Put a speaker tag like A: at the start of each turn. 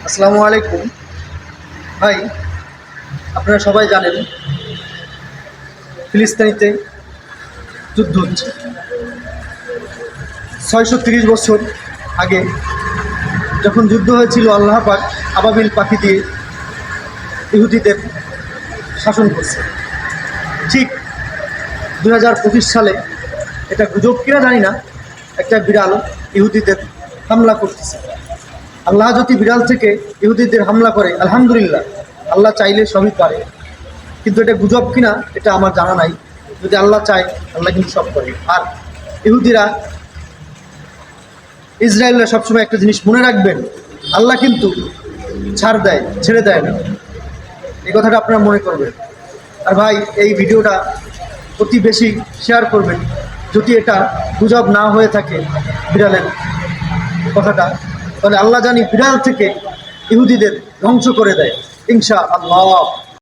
A: আসসালামু আলাইকুম ভাই। আপনারা সবাই জানেন ফিলিস্তিনিতে যুদ্ধ হচ্ছে। 630 বছর আগে যখন যুদ্ধ হয়েছিল, আল্লাহ পাক আবাবিল পাখি দিয়ে ইহুদিদের শাসন করছে। ঠিক 2025 সালে, এটা গুজব কিনা জানি না, একটা বিড়াল ইহুদিদের হামলা করতেছে। আল্লাহ যদি বিড়াল থেকে ইহুদিদের হামলা করে, আলহামদুলিল্লাহ, আল্লাহ চাইলে সবই পারে। কিন্তু এটা গুজব কিনা এটা আমার জানা নাই। যদি আল্লাহ চায়, আল্লাহ কিন্তু সব করে। আর ইহুদিরা, ইসরায়েলরা সবসময় একটা জিনিস মনে রাখবেন, আল্লাহ কিন্তু ছাড় দেয়, ছেড়ে দেয় না। এই কথাটা আপনারা মনে করবেন। আর ভাই, এই ভিডিওটা অতি বেশি শেয়ার করবেন, যদি এটা গুজব না হয়ে থাকে বিড়ালের কথাটা, তাহলে আল্লাহ জানি বিড়াল থেকে ইহুদিদের ধ্বংস করে দেয় ইনশা আল্লাহ।